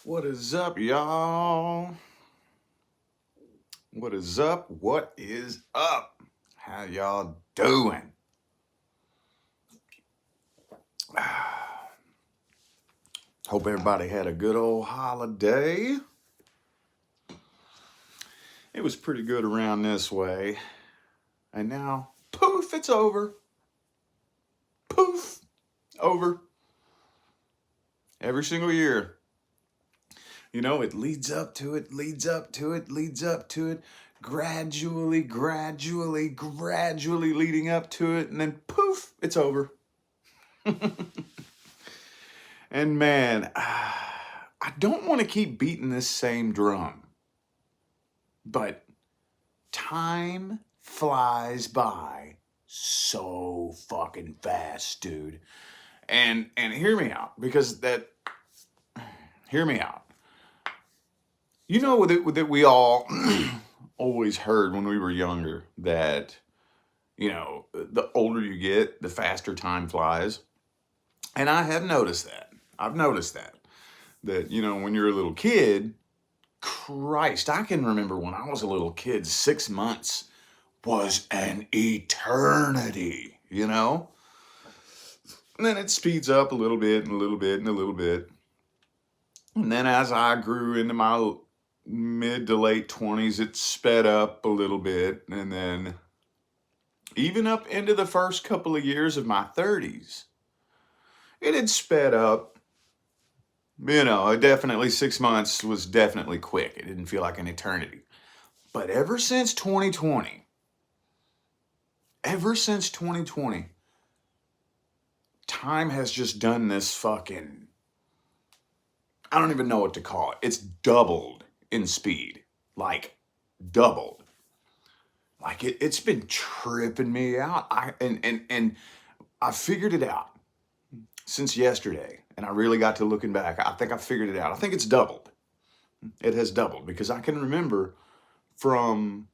What is up, y'all? What is up? What is up? How y'all doing? Hope everybody had a good old holiday. It was pretty good around this way. And now, poof, it's over. Poof, over. Every single year. You know, it leads up to it, leads up to it, leads up to it, gradually leading up to it, and then poof, it's over. And man, I don't want to keep beating this same drum, but time flies by so fucking fast, dude. And hear me out, because hear me out. You know that we all always heard when we were younger that, the older you get, the faster time flies. And I have noticed that. I've noticed that, when you're a little kid, Christ, I can remember when I was a little kid, 6 months was an eternity, And then it speeds up a little bit and a little bit and a little bit. And then as I grew into my mid to late 20s, it sped up a little bit. And then even up into the first couple of years of my 30s, it had sped up. Definitely 6 months was definitely quick. It didn't feel like an eternity. But ever since 2020, time has just done this fucking, I don't even know what to call it. It's doubled in speed. Like, doubled. Like, it's been tripping me out. And I figured it out since yesterday. And I really got to looking back. I think I figured it out. I think it's doubled. It has doubled because I can remember from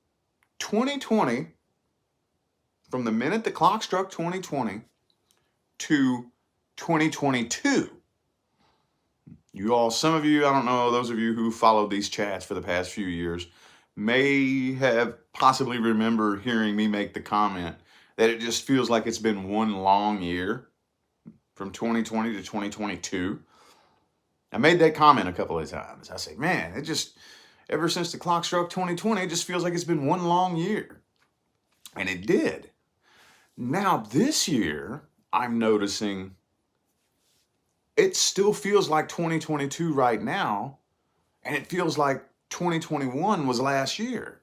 2020, from the minute the clock struck 2020 to 2022. You all, some of you, I don't know, those of you who followed these chats for the past few years may have possibly remember hearing me make the comment that it just feels like it's been one long year from 2020 to 2022. I made that comment a couple of times. I say, man, it just, ever since the clock struck 2020, it just feels like it's been one long year. And it did. Now, this year, I'm noticing it still feels like 2022 right now, and it feels like 2021 was last year.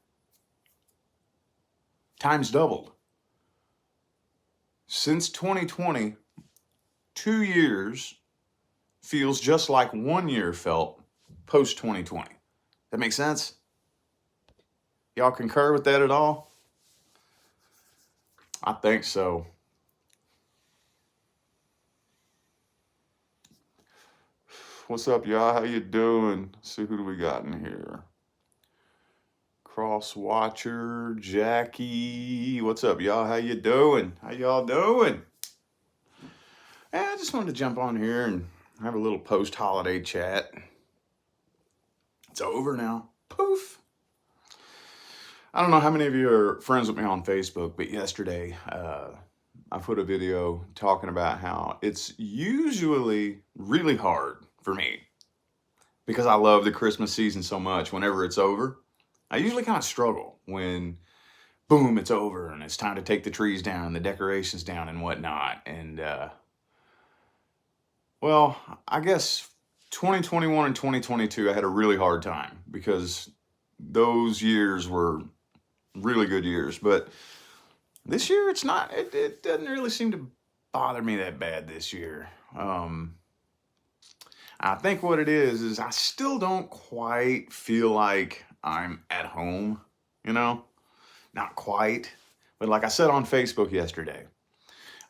Time's doubled. Since 2020, 2 years feels just like 1 year felt post 2020. That makes sense? Y'all concur with that at all? I think so. What's up, y'all? How you doing? Let's see, who do we got in here? Cross Watcher, Jackie. What's up, y'all? How you doing? How y'all doing? I just wanted to jump on here and have a little post-holiday chat. It's over now. Poof. I don't know how many of you are friends with me on Facebook, but yesterday I put a video talking about how it's usually really hard for me because I love the Christmas season so much. Whenever it's over, I usually kind of struggle when, boom, it's over and it's time to take the trees down and the decorations down and whatnot. And, well, I guess 2021 and 2022, I had a really hard time because those years were really good years. But this year, it's not, it doesn't really seem to bother me that bad this year. I think what it is I still don't quite feel like I'm at home, Not quite. But like I said on Facebook yesterday,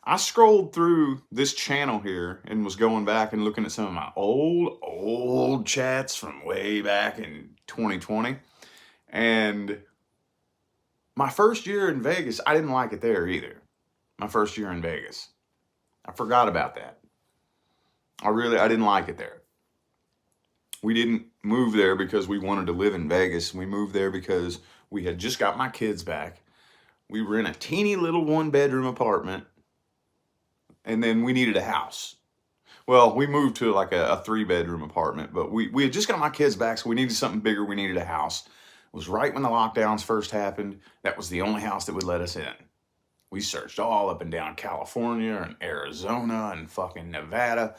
I scrolled through this channel here and was going back and looking at some of my old chats from way back in 2020. And my first year in Vegas, I didn't like it there either. My first year in Vegas. I forgot about that. I didn't like it there. We didn't move there because we wanted to live in Vegas. We moved there because we had just got my kids back. We were in a teeny little 1-bedroom apartment, and then we needed a house. Well, we moved to like a 3-bedroom apartment, but we had just got my kids back, so we needed something bigger. We needed a house. It was right when the lockdowns first happened. That was the only house that would let us in. We searched all up and down California and Arizona and fucking Nevada.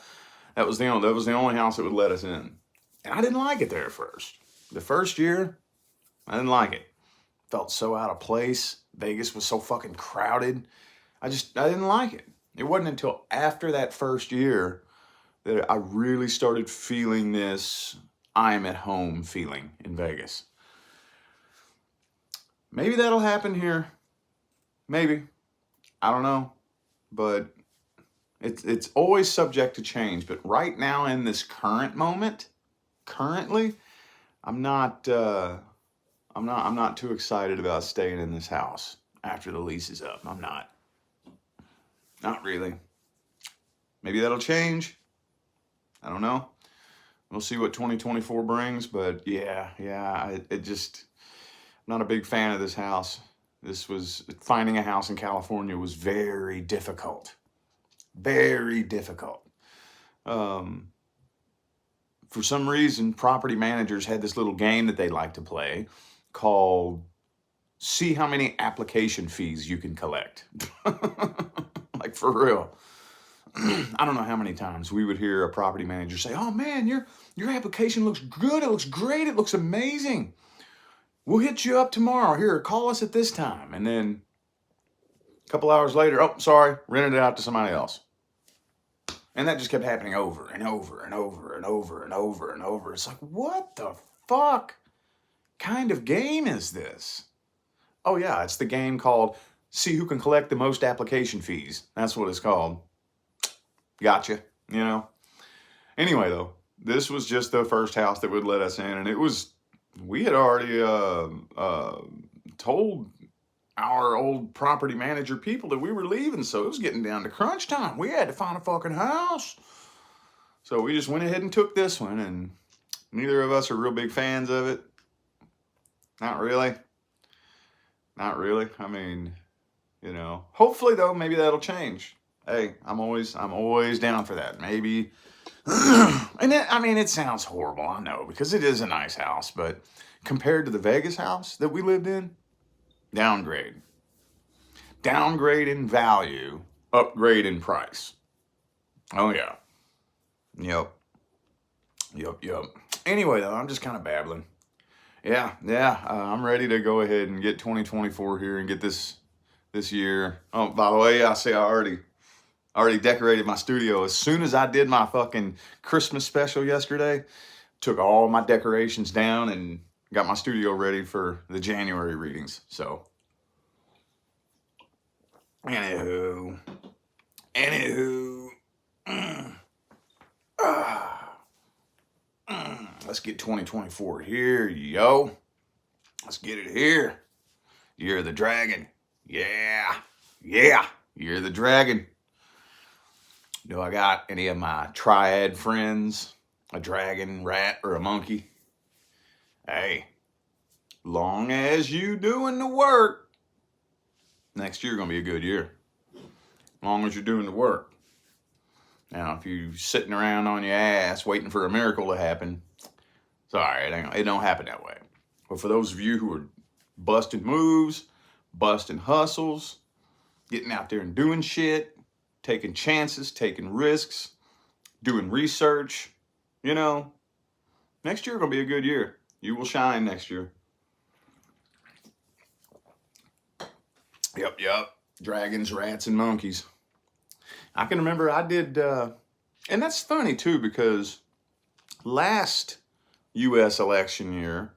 That was the only house that would let us in. And I didn't like it there at first. The first year, I didn't like it. Felt so out of place. Vegas was so fucking crowded. I didn't like it. It wasn't until after that first year that I really started feeling this I'm at home feeling in Vegas. Maybe that'll happen here. Maybe. I don't know. But it's always subject to change. But right now in this current moment, currently, I'm not too excited about staying in this house after the lease is up. I'm not. Not really. Maybe that'll change. I don't know. We'll see what 2024 brings, but yeah, I'm not a big fan of this house. Finding a house in California was very difficult. Very difficult. For some reason, property managers had this little game that they like to play called See How Many Application Fees You Can Collect. Like, for real. I don't know how many times we would hear a property manager say, "Oh man, your application looks good. It looks great. It looks amazing. We'll hit you up tomorrow. Here, call us at this time." And then a couple hours later, "Oh, sorry, rented it out to somebody else." And that just kept happening over and over and over and over and over and over. It's like, what the fuck kind of game is this? Oh yeah, it's the game called See Who Can Collect the Most Application Fees. That's what it's called. Gotcha, you know. Anyway, though, this was just the first house that would let us in, and we had already told our old property manager people that we were leaving, so it was getting down to crunch time. We had to find a fucking house. So we just went ahead and took this one, and neither of us are real big fans of it. Not really. Not really. I mean, you know, hopefully though, maybe that'll change. Hey, I'm always down for that. Maybe. And it sounds horrible, I know, because it is a nice house, but compared to the Vegas house that we lived in, downgrade. Downgrade in value, upgrade in price. Oh yeah. Yep. Anyway, though, I'm just kind of babbling. Yeah. I'm ready to go ahead and get 2024 here and get this year. Oh, by the way, I already decorated my studio. As soon as I did my fucking Christmas special yesterday, took all my decorations down and got my studio ready for the January readings. So, anywho, let's get 2024 here, yo. Let's get it here. Year of the Dragon. Yeah. Year of the Dragon. Do I got any of my triad friends? A dragon, rat, or a monkey? Hey, long as you doing the work, next year gonna be a good year. Long as you're doing the work. Now, if you sitting around on your ass waiting for a miracle to happen, sorry, it don't happen that way. But for those of you who are busting moves, busting hustles, getting out there and doing shit, taking chances, taking risks, doing research, you know, next year gonna be a good year. You will shine next year. Yep. Dragons, rats, and monkeys. I can remember I did, and that's funny too, because last U.S. election year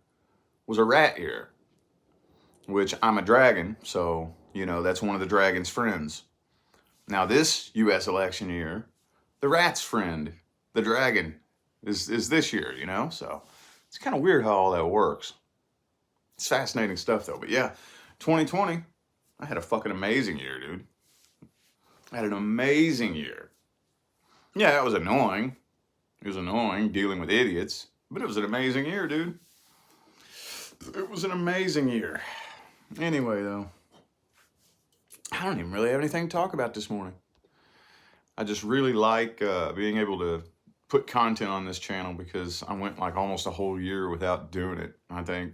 was a rat year, which I'm a dragon, so, you know, that's one of the dragon's friends. Now this U.S. election year, the rat's friend, the dragon, is this year, you know? So it's kind of weird how all that works. It's fascinating stuff though. But yeah, 2020, I had a fucking amazing year, dude. I had an amazing year. Yeah, it was annoying. It was annoying dealing with idiots. But it was an amazing year, dude. It was an amazing year. Anyway, though, I don't even really have anything to talk about this morning. I just really like being able to put content on this channel because I went like almost a whole year without doing it. I think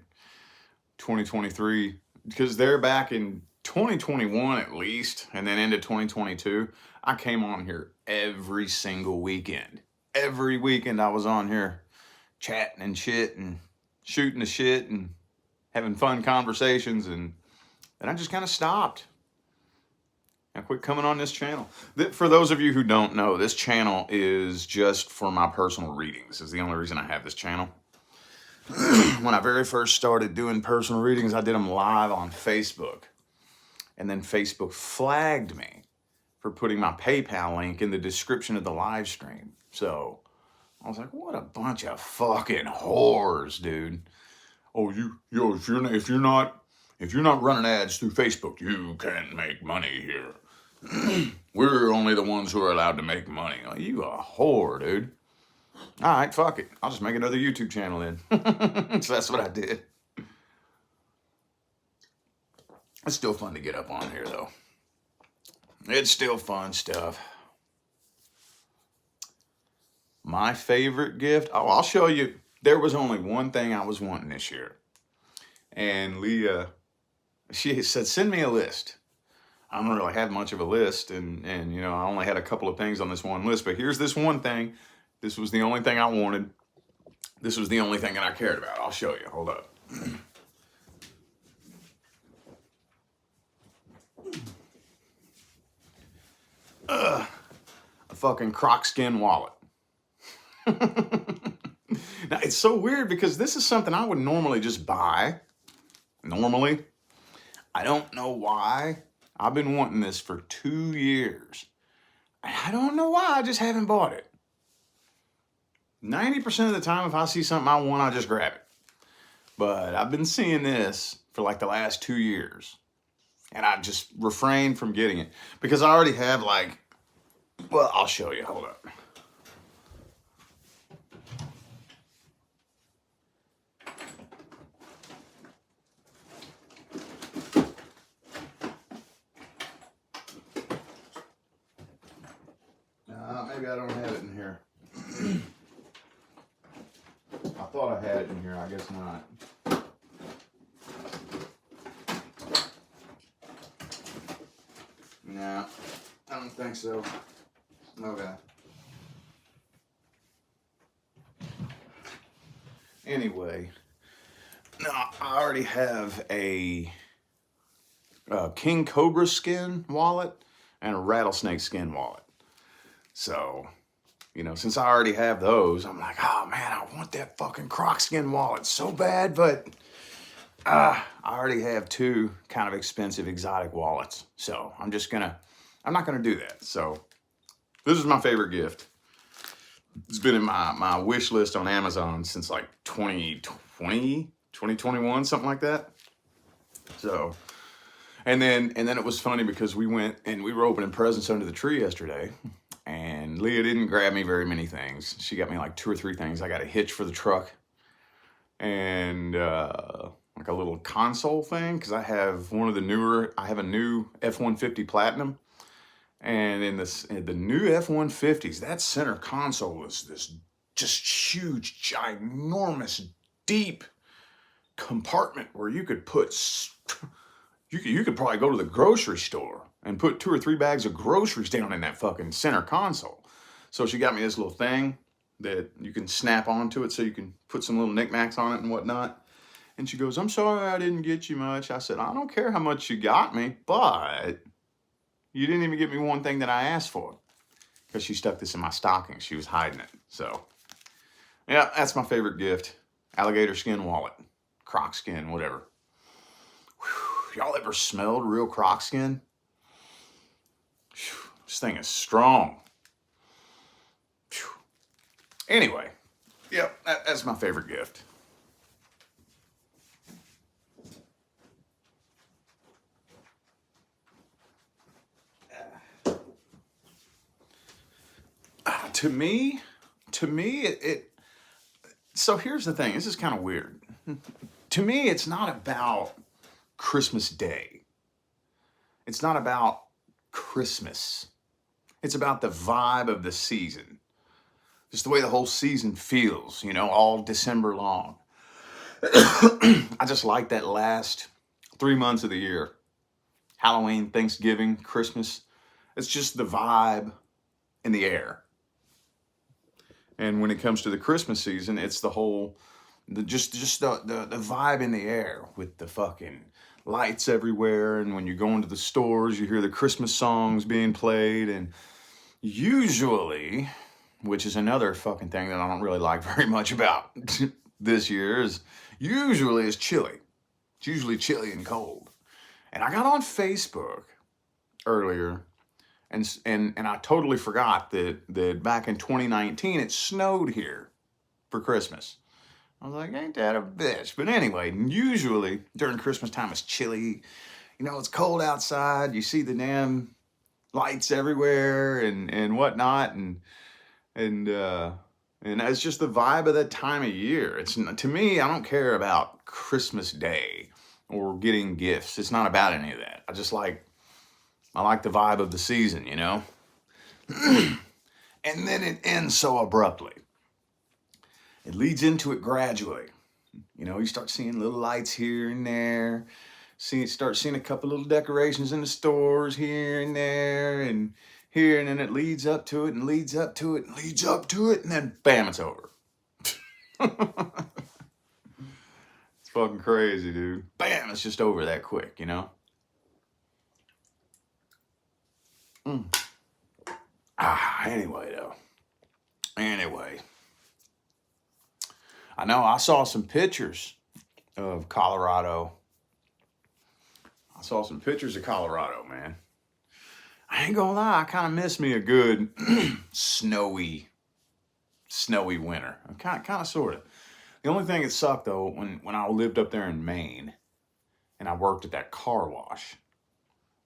2023, because they're back in 2021 at least, and then into 2022, I came on here every single weekend. Every weekend I was on here chatting and shit and shooting the shit and having fun conversations, and I just kind of stopped. I quit coming on this channel. For those of you who don't know, this channel is just for my personal readings. Is the only reason I have this channel. When I very first started doing personal readings, I did them live on Facebook. And then Facebook flagged me for putting my PayPal link in the description of the live stream. So I was like, what a bunch of fucking whores, dude. Oh, if you're not running ads through Facebook, you can't make money here. We're only the ones who are allowed to make money. Like, you a whore, dude. All right, fuck it. I'll just make another YouTube channel then. So that's what I did. It's still fun to get up on here, though. It's still fun stuff. My favorite gift? Oh, I'll show you. There was only one thing I was wanting this year. And Leah, she said, send me a list. I don't really have much of a list, and you know, I only had a couple of things on this one list, but here's this one thing. This was the only thing I wanted. This was the only thing that I cared about. I'll show you. Hold up. A fucking Crocskin wallet. Now, it's so weird because this is something I would normally just buy. Normally. I don't know why. I've been wanting this for 2 years. I don't know why, I just haven't bought it. 90% of the time, if I see something I want, I just grab it. But I've been seeing this for like the last 2 years. And I just refrained from getting it. Because I already have like, well, I'll show you, hold up. Maybe I don't have it in here. I thought I had it in here, I guess not. No, I don't think so. Okay. Anyway, no, I already have a King Cobra skin wallet and a rattlesnake skin wallet. So, you know, since I already have those, I'm like, oh man, I want that fucking Crocskin wallet so bad, but I already have 2 kind of expensive exotic wallets. So I'm not gonna do that. So this is my favorite gift. It's been in my wish list on Amazon since like 2020, 2021, something like that. So, and then it was funny because we went and we were opening presents under the tree yesterday. And Leah didn't grab me very many things. She got me like 2 or 3 things. I got a hitch for the truck and like a little console thing because I have I have a new F-150 Platinum. And in the new F-150s, that center console is this just huge, ginormous, deep compartment where you could put, you could probably go to the grocery store and put 2 or 3 bags of groceries down in that fucking center console. So she got me this little thing that you can snap onto it so you can put some little knickknacks on it and whatnot. And she goes, I'm sorry I didn't get you much. I said, I don't care how much you got me, but you didn't even get me one thing that I asked for. Because she stuck this in my stocking. She was hiding it. So, yeah, that's my favorite gift. Alligator skin wallet. Croc skin, whatever. Whew. Y'all ever smelled real croc skin? This thing is strong. Anyway, yep, that's my favorite gift. To me, So here's the thing. This is kind of weird. To me, it's not about Christmas Day. It's not about Christmas. It's about the vibe of the season. Just the way the whole season feels, you know, all December long. I just like that last 3 months of the year. Halloween, Thanksgiving, Christmas. It's just the vibe in the air. And when it comes to the Christmas season, it's the whole, the vibe in the air with the fucking lights everywhere. And when you go into the stores, you hear the Christmas songs being played. And usually, which is another fucking thing that I don't really like very much about this year, is usually it's chilly. It's usually chilly and cold. And I got on Facebook earlier, and I totally forgot that back in 2019 it snowed here for Christmas. I was like, ain't that a bitch? But anyway, usually during Christmas time it's chilly. You know, it's cold outside. You see the damn lights everywhere and whatnot, and it's just the vibe of that time of year. It's, to me, I don't care about Christmas Day or getting gifts. It's not about any of that. I like the vibe of the season, you know? And then it ends so abruptly. It leads into it gradually. You know, you start seeing little lights here and there. Start seeing a couple little decorations in the stores here and there and here, and then it leads up to it and leads up to it and leads up to it, and then bam, it's over. It's fucking crazy, dude. Bam, it's just over that quick, you know? Anyway, though. Anyway. I know I saw some pictures of Colorado. Man. I ain't gonna lie, I kind of miss me a good snowy winter. Kind of, sort of. The only thing that sucked, though, when I lived up there in Maine and I worked at that car wash,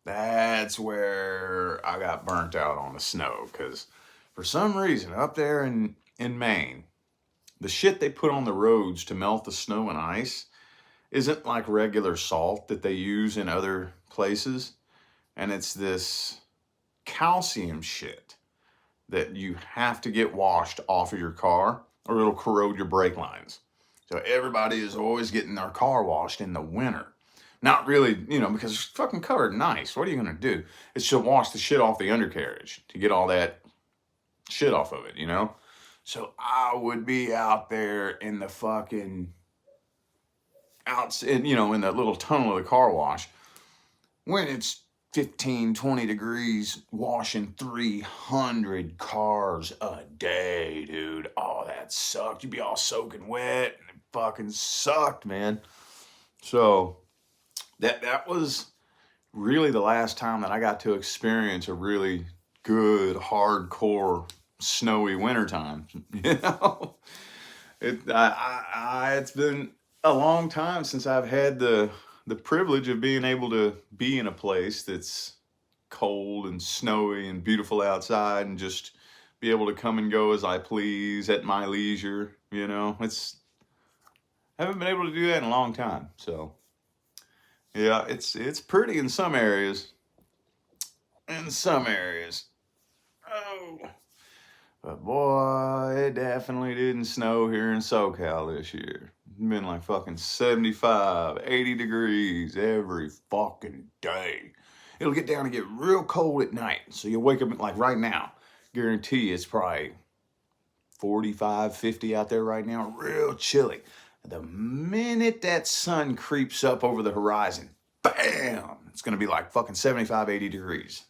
that's where I got burnt out on the snow. Because for some reason, up there in Maine, the shit they put on the roads to melt the snow and ice isn't like regular salt that they use in other places. And it's this calcium shit that you have to get washed off of your car or it'll corrode your brake lines. So everybody is always getting their car washed in the winter. Not really, you know, because it's fucking covered in ice. What are you going to do? It's to wash the shit off the undercarriage to get all that shit off of it, you know? So I would be out there in the fucking, in that little tunnel of the car wash when it's 15, 20 degrees, washing 300 cars a day, dude. Oh, that sucked. You'd be all soaking wet, and it fucking sucked, man. So that was really the last time that I got to experience a really good, hardcore, snowy wintertime. You know, it's been a long time since I've had the privilege of being able to be in a place that's cold and snowy and beautiful outside and just be able to come and go as I please at my leisure. You know, I haven't been able to do that in a long time. So yeah, it's pretty in some areas. Oh, but boy, it definitely didn't snow here in SoCal this year. It's been like fucking 75, 80 degrees every fucking day. It'll get down and get real cold at night. So you'll wake up like right now. Guarantee it's probably 45, 50 out there right now. Real chilly. The minute that sun creeps up over the horizon, bam, it's going to be like fucking 75, 80 degrees.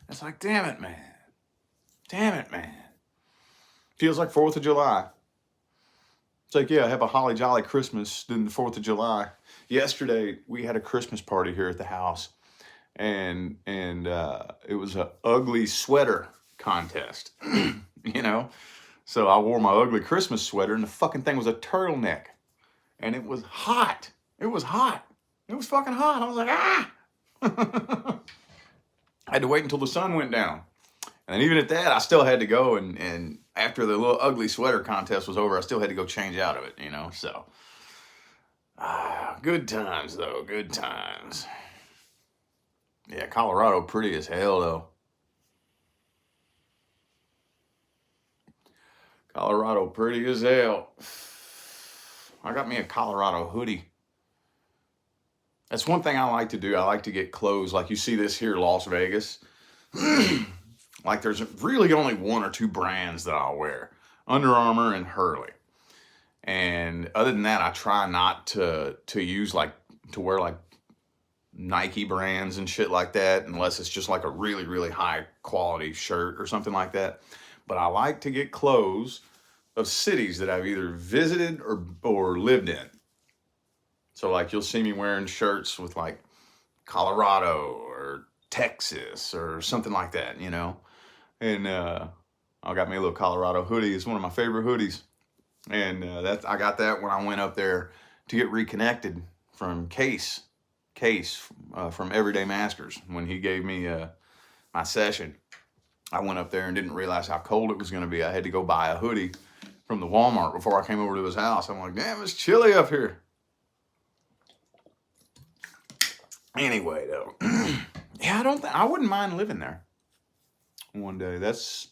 It's like, damn it, man. Feels like 4th of July. It's like, yeah, have a holly jolly Christmas, then the 4th of July. Yesterday, we had a Christmas party here at the house, and it was an ugly sweater contest, you know? So I wore my ugly Christmas sweater, and the fucking thing was a turtleneck, and it was hot. It was fucking hot. I was like, ah! I had to wait until the sun went down. And even at that, I still had to go and after the little ugly sweater contest was over, I still had to go change out of it, you know. So, good times though, good times. Yeah, Colorado pretty as hell though. Colorado pretty as hell. I got me a Colorado hoodie. That's one thing I like to do. I like to get clothes like you see this here, Las Vegas. Like there's really only one or two brands that I'll wear, Under Armour and Hurley. And other than that, I try not to use like to wear like Nike brands and shit like that, unless it's just like a really, really high quality shirt or something like that. But I like to get clothes of cities that I've either visited or lived in. So like you'll see me wearing shirts with like Colorado or Texas or something like that, you know. And I got me a little Colorado hoodie. It's one of my favorite hoodies. And I got that when I went up there to get reconnected from Case from Everyday Masters. When he gave me my session, I went up there and didn't realize how cold it was going to be. I had to go buy a hoodie from the Walmart before I came over to his house. I'm like, damn, it's chilly up here. Anyway, though, yeah, I wouldn't mind living there one day. That's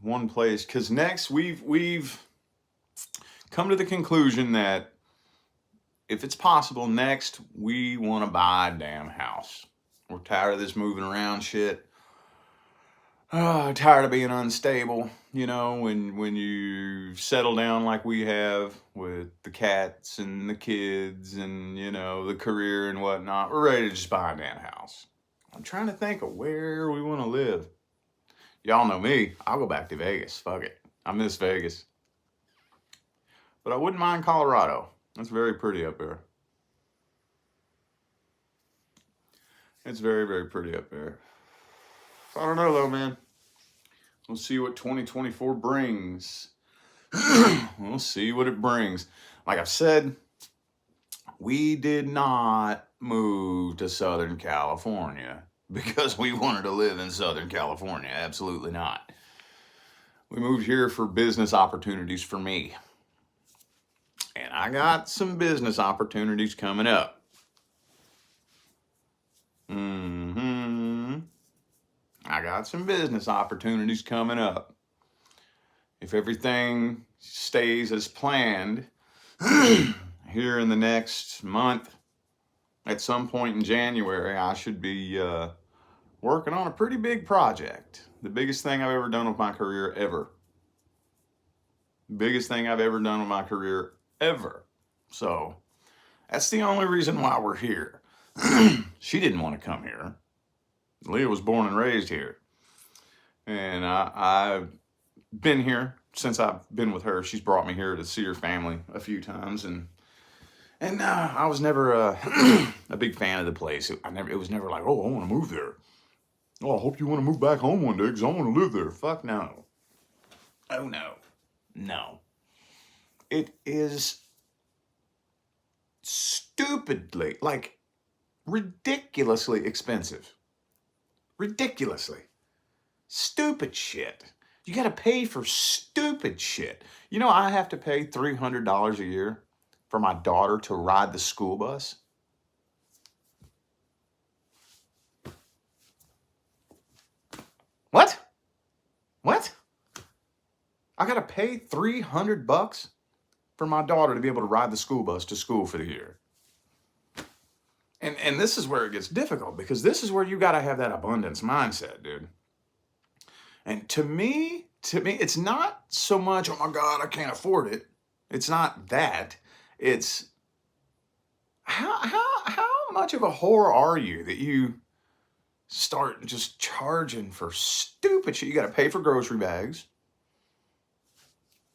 one place. Because next we've come to the conclusion that if it's possible, next we want to buy a damn house. We're tired of this moving around shit. Tired of being unstable, you know, when you settle down like we have with the cats and the kids and, you know, the career and whatnot. We're ready to just buy a damn house. I'm trying to think of where we want to live. Y'all know me. I'll go back to Vegas. Fuck it. I miss Vegas. But I wouldn't mind Colorado. It's very pretty up there. It's very, very pretty up there. I don't know though, man. We'll see what 2024 brings. We'll see what it brings. Like I've said, we did not move to Southern California because we wanted to live in Southern California. Absolutely not. We moved here for business opportunities for me. And I got some business opportunities coming up. I got some business opportunities coming up. If everything stays as planned, here in the next month, at some point in January, I should be working on a pretty big project. The biggest thing I've ever done with my career ever. Biggest thing I've ever done with my career ever. So that's the only reason why we're here. She didn't want to come here. Leah was born and raised here. And I've been here since I've been with her. She's brought me here to see her family a few times. And I was never a big fan of the place. It was never like, oh, I want to move there. Oh, I hope you want to move back home one day because I want to live there. Fuck no. Oh, no. No. It is stupidly, like, ridiculously expensive. Ridiculously. Stupid shit. You got to pay for stupid shit. You know, I have to pay $300 a year for my daughter to ride the school bus. What? What? I got to pay $300 for my daughter to be able to ride the school bus to school for the year. And this is where it gets difficult because this is where you got to have that abundance mindset, dude. And to me, it's not so much, oh my God, I can't afford it. It's not that. It's how much of a whore are you that you start just charging for stupid shit? You got to pay for grocery bags.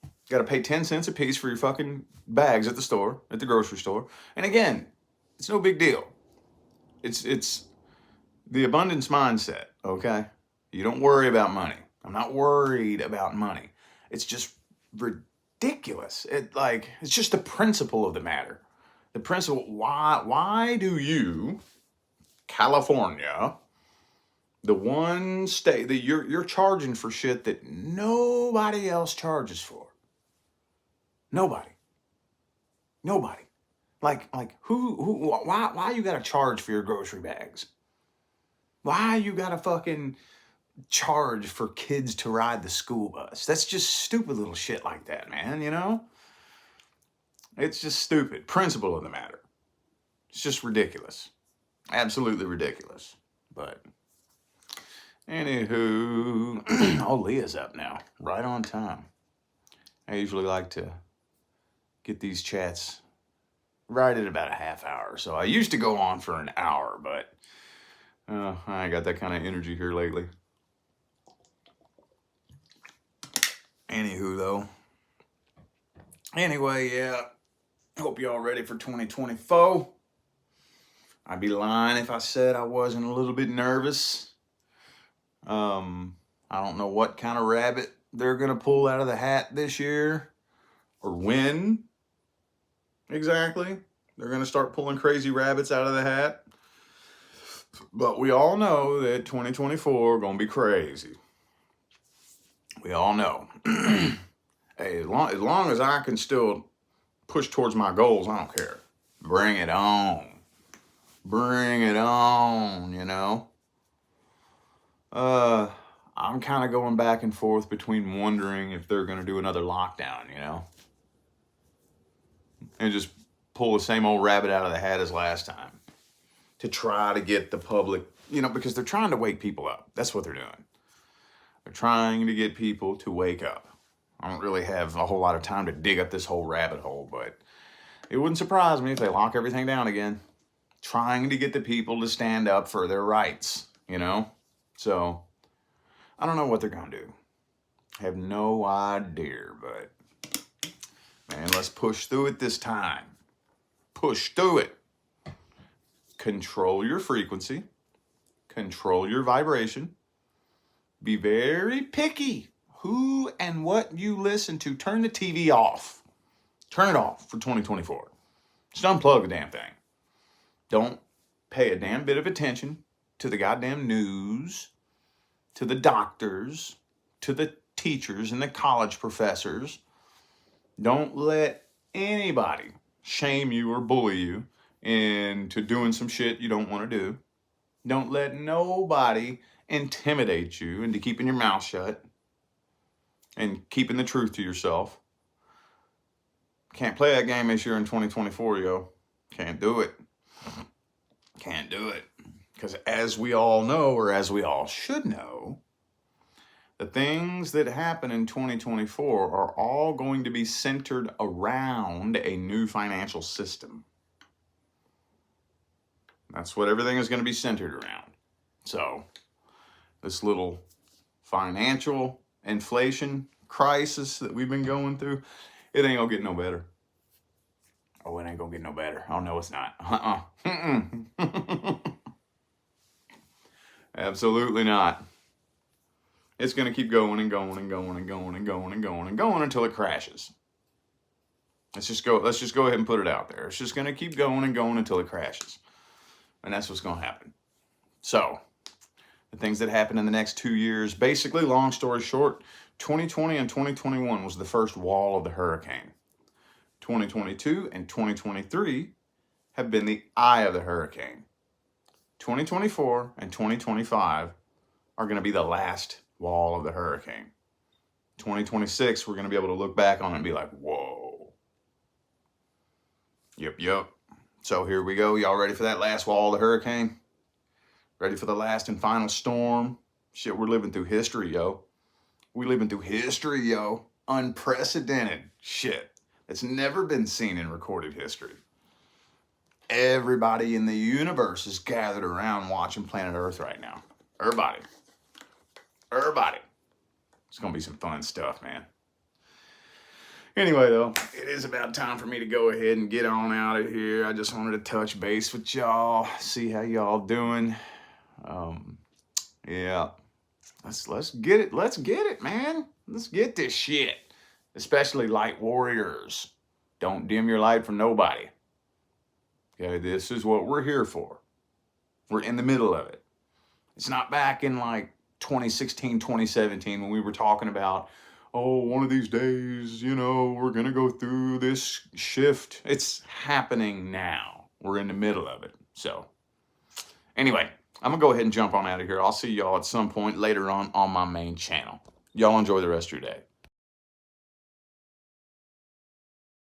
You got to pay 10 cents a piece for your fucking bags at the grocery store. And again, it's no big deal. It's the abundance mindset, okay? You don't worry about money. I'm not worried about money. It's just ridiculous. It's just the principle of the matter. The principle, why do you, California, The one state that you're charging for shit that nobody else charges for. Nobody. Like why you gotta charge for your grocery bags? Why you gotta fucking charge for kids to ride the school bus? That's just stupid little shit like that, man, you know? It's just stupid. Principle of the matter. It's just ridiculous. Absolutely ridiculous. But anywho, oh, Leah's up now. Right on time. I usually like to get these chats right at about a half hour. So I used to go on for an hour, but I ain't got that kind of energy here lately. Anywho, though. Anyway, yeah. Hope y'all ready for 2024. I'd be lying if I said I wasn't a little bit nervous. I don't know what kind of rabbit they're going to pull out of the hat this year or when exactly they're going to start pulling crazy rabbits out of the hat. But we all know that 2024 going to be crazy. We all know. Hey, as long as I can still push towards my goals, I don't care. Bring it on. Bring it on, you know. I'm kind of going back and forth between wondering if they're going to do another lockdown, you know. And just pull the same old rabbit out of the hat as last time. To try to get the public, you know, because they're trying to wake people up. That's what they're doing. They're trying to get people to wake up. I don't really have a whole lot of time to dig up this whole rabbit hole, but it wouldn't surprise me if they lock everything down again. Trying to get the people to stand up for their rights, you know? So, I don't know what they're going to do. I have no idea, but, man, let's push through it this time. Push through it. Control your frequency. Control your vibration. Be very picky who and what you listen to. Turn the TV off. Turn it off for 2024. Just unplug the damn thing. Don't pay a damn bit of attention to the goddamn news, to the doctors, to the teachers and the college professors. Don't let anybody shame you or bully you into doing some shit you don't want to do. Don't let nobody intimidate you into keeping your mouth shut and keeping the truth to yourself. Can't play that game this year in 2024, yo. Can't do it. Can't do it. Because as we all know, or as we all should know, the things that happen in 2024 are all going to be centered around a new financial system. That's what everything is going to be centered around. So, this little financial inflation crisis that we've been going through, it ain't going to get no better. Oh, it ain't going to get no better. Oh, no, it's not. Absolutely not. It's going to keep going and going and going and going and going and going and going until it crashes. Let's just go ahead and put it out there. It's just going to keep going and going until it crashes. And that's what's going to happen. So, the things that happen in the next 2 years, basically, long story short, 2020 and 2021 was the first wall of the hurricane. 2022 and 2023 have been the eye of the hurricane. 2024 and 2025 are going to be the last wall of the hurricane. 2026, we're going to be able to look back on it and be like, whoa. Yep. So here we go. Y'all ready for that last wall of the hurricane? Ready for the last and final storm? Shit, we're living through history, yo. We're living through history, yo. Unprecedented shit. It's never been seen in recorded history. Everybody in the universe is gathered around watching Planet Earth right now. Everybody. It's going to be some fun stuff, man. Anyway, though, it is about time for me to go ahead and get on out of here. I just wanted to touch base with y'all, see how y'all doing. Yeah. Let's get it. Let's get it, man. Let's get this shit. Especially light warriors. Don't dim your light for nobody. Okay, this is what we're here for. We're in the middle of it. It's not back in like 2016, 2017 when we were talking about, oh, one of these days, you know, we're going to go through this shift. It's happening now. We're in the middle of it. So anyway, I'm going to go ahead and jump on out of here. I'll see y'all at some point later on my main channel. Y'all enjoy the rest of your day.